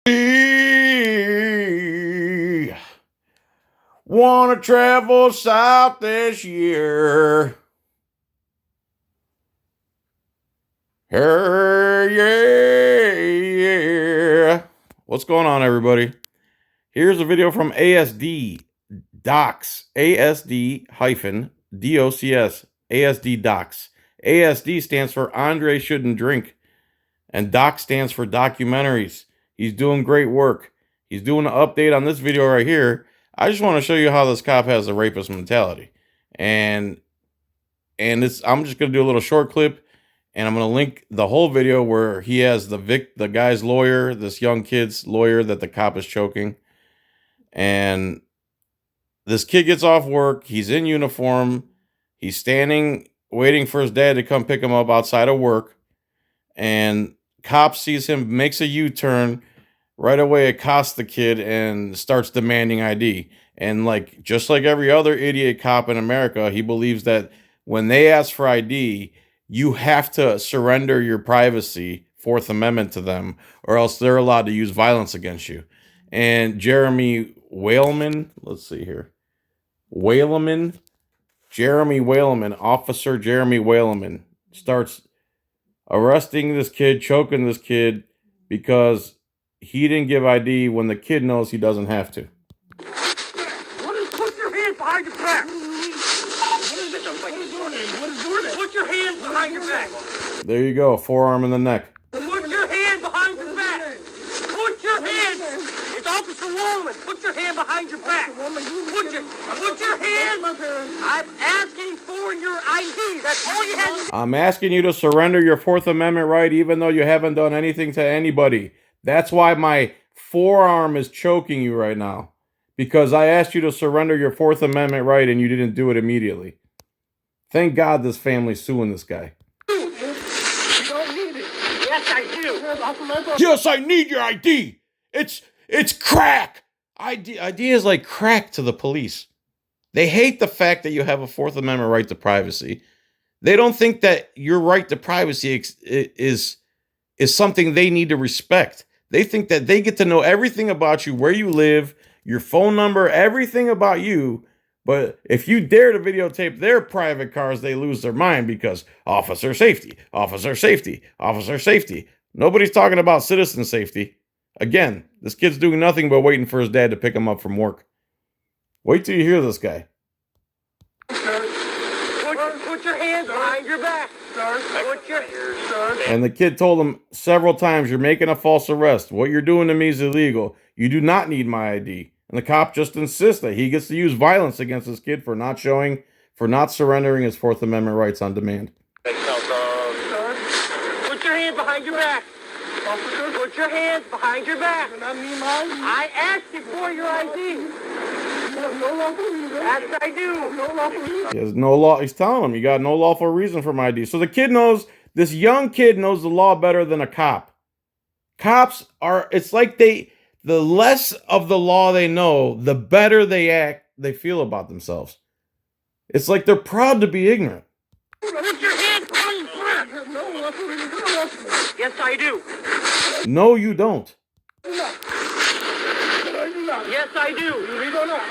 We wanna travel south this year. Hey, yeah. What's going on, everybody? Here's a video from ASD Docs. ASD hyphen DOCS. ASD Docs. ASD stands for Andre Shouldn't Drink, and Doc stands for documentaries. He's doing great work. He's doing an update on this video right here. I just want to show you how this cop has a rapist mentality. And I'm just going to do a little short clip, and I'm going to link the whole video where he has the guy's lawyer, this young kid's lawyer that the cop is choking. And this kid gets off work. He's in uniform. He's standing waiting for his dad to come pick him up outside of work. And cop sees him, makes a U-turn, right away accosts the kid and starts demanding ID. And just like every other idiot cop in America, he believes that when they ask for ID, you have to surrender your privacy, Fourth Amendment, to them, or else they're allowed to use violence against you. And Jeremy Walleman, let's see here. Jeremy Walleman, Officer Jeremy Walleman, starts arresting this kid, choking this kid, because he didn't give ID when the kid knows he doesn't have to. Put your hands behind your back. Put your hands behind your back. There you go, forearm in the neck. Put your hand behind your back. Put your hand. It's Officer Walleman. Put your hand behind your back. Put your hand. I'm asking for your ID. That's all you have to do. I'm asking you to surrender your Fourth Amendment right, even though you haven't done anything to anybody. That's why my forearm is choking you right now. Because I asked you to surrender your Fourth Amendment right and you didn't do it immediately. Thank God this family's suing this guy. You don't need it. Yes, I do. Yes, I need your ID. It's crack. ID is like crack to the police. They hate the fact that you have a Fourth Amendment right to privacy. They don't think that your right to privacy is something they need to respect. They think that they get to know everything about you, where you live, your phone number, everything about you. But if you dare to videotape their private cars, they lose their mind because officer safety, officer safety, officer safety. Nobody's talking about citizen safety. Again, this kid's doing nothing but waiting for his dad to pick him up from work. Wait till you hear this guy. Put your hands behind your back. And the kid told him several times, you're making a false arrest. What you're doing to me is illegal. You do not need my ID. And the cop just insists that he gets to use violence against this kid for not surrendering his Fourth Amendment rights on demand. Put your hands behind your back. Put your hands behind your back. I asked you for your ID. Yes, I do. He has no law. He's telling him, you got no lawful reason for my ID. So the kid knows, this young kid knows the law better than a cop. Cops are, it's like the less of the law they know, the better they feel about themselves. It's like they're proud to be ignorant. Put your hands behind your back. Yes, I do. No, you don't. Yes, I do.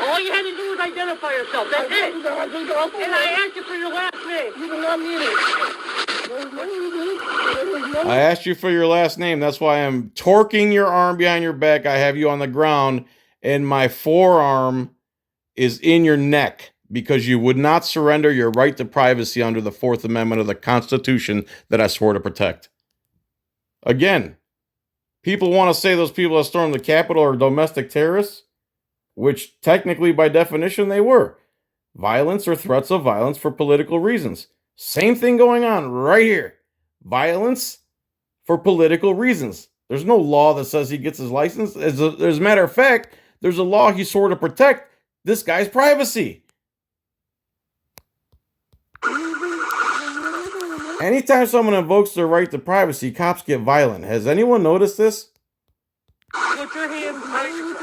All you had to do was identify yourself. That's it. And I asked you for your last name. You do not need it. I asked you for your last name. That's why I'm torquing your arm behind your back. I have you on the ground, and my forearm is in your neck because you would not surrender your right to privacy under the Fourth Amendment of the Constitution that I swore to protect. Again, people want to say those people that stormed the Capitol are domestic terrorists, which technically by definition they were. Violence or threats of violence for political reasons. Same thing going on right here. Violence for political reasons. There's no law that says he gets his license. As a matter of fact, there's a law he swore to protect this guy's privacy. Anytime someone invokes their right to privacy, cops get violent. Has anyone noticed this? Put your hands behind your back.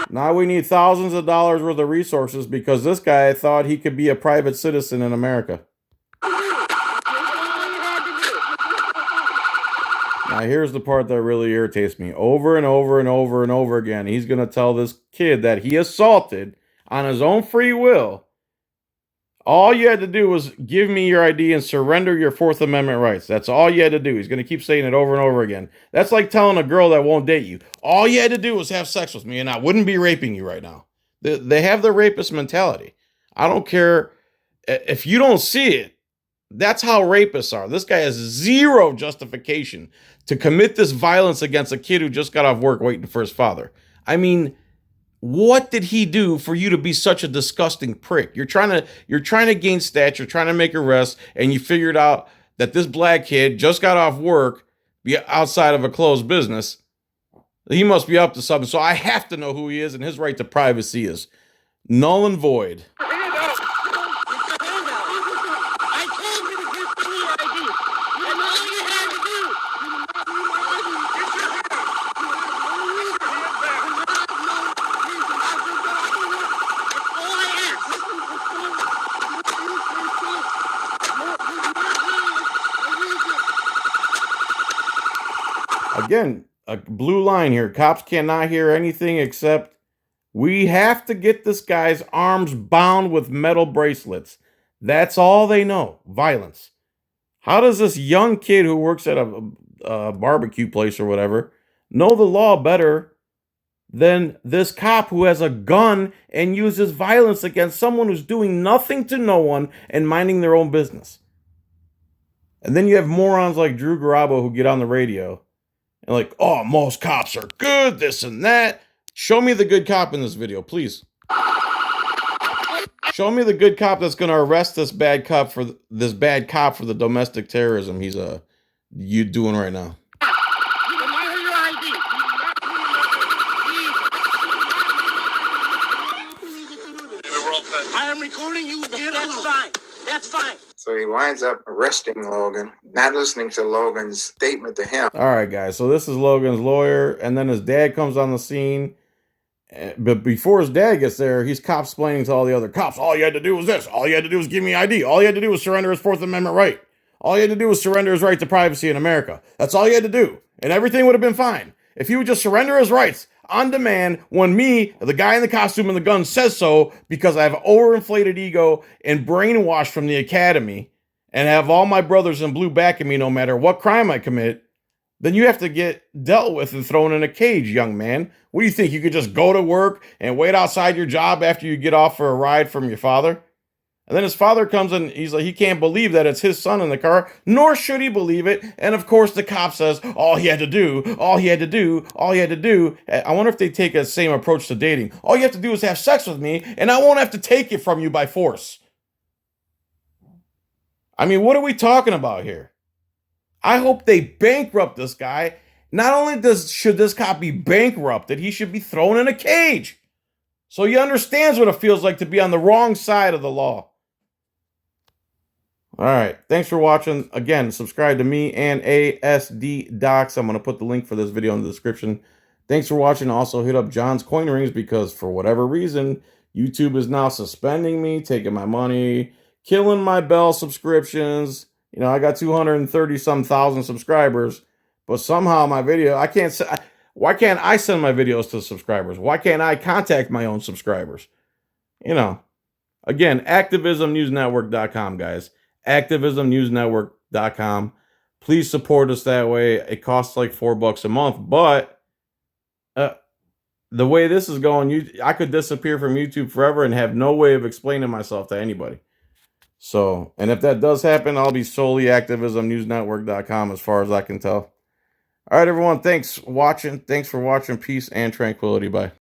Now we need thousands of dollars worth of resources because this guy thought he could be a private citizen in America. Now here's the part that really irritates me. Over and over and over and over again, he's going to tell this kid that he assaulted on his own free will. All you had to do was give me your ID and surrender your Fourth Amendment rights. That's all you had to do. He's going to keep saying it over and over again. That's like telling a girl that won't date you, all you had to do was have sex with me and I wouldn't be raping you right now. They have the rapist mentality. I don't care if you don't see it. That's how rapists are. This guy has zero justification to commit this violence against a kid who just got off work waiting for his father. I mean, what did he do for you to be such a disgusting prick? You're trying to gain stats, you're trying to make arrests, and you figured out that this black kid just got off work, be outside of a closed business. He must be up to something. So I have to know who he is, and his right to privacy is null and void. Again, a blue line here. Cops cannot hear anything except we have to get this guy's arms bound with metal bracelets. That's all they know. Violence. How does this young kid who works at a barbecue place or whatever know the law better than this cop who has a gun and uses violence against someone who's doing nothing to no one and minding their own business? And then you have morons like Drew Garabo who get on the radio and like, oh, most cops are good, this and that. Show me the good cop in this video, please. Show me the good cop that's going to arrest this bad cop for the domestic terrorism he's you doing right now. I am recording you. That's fine. That's fine. So he winds up arresting Logan, not listening to Logan's statement to him. All right, guys. So this is Logan's lawyer, and then his dad comes on the scene. But before his dad gets there, he's cop-splaining to all the other cops. All you had to do was this. All you had to do was give me ID. All you had to do was surrender his Fourth Amendment right. All you had to do was surrender his right to privacy in America. That's all you had to do. And everything would have been fine. If he would just surrender his rights on demand when me, the guy in the costume and the gun, says so because I have an overinflated ego and brainwashed from the academy and have all my brothers in blue backing me no matter what crime I commit, then you have to get dealt with and thrown in a cage, young man. What do you think? You could just go to work and wait outside your job after you get off for a ride from your father? And then his father comes and he's like, he can't believe that it's his son in the car, nor should he believe it. And of course the cop says, all he had to do. I wonder if they take the same approach to dating. All you have to do is have sex with me and I won't have to take it from you by force. I mean, what are we talking about here? I hope they bankrupt this guy. Not only should this cop be bankrupted, he should be thrown in a cage. So he understands what it feels like to be on the wrong side of the law. All right. Thanks for watching. Again, subscribe to me and ASD Docs. I'm going to put the link for this video in the description. Thanks for watching. Also, hit up John's Coin Rings because for whatever reason, YouTube is now suspending me, taking my money, killing my bell subscriptions. You know, I got 230-some thousand subscribers, but somehow my video, why can't I send my videos to subscribers? Why can't I contact my own subscribers? You know, again, activismnewsnetwork.com, guys. activismnewsnetwork.com. Please support us that way. It costs like $4 a month, but the way this is going, I could disappear from YouTube forever and have no way of explaining myself to anybody. So, and if that does happen, I'll be solely activismnewsnetwork.com as far as I can tell. All right, everyone. Thanks for watching. Peace and tranquility. Bye.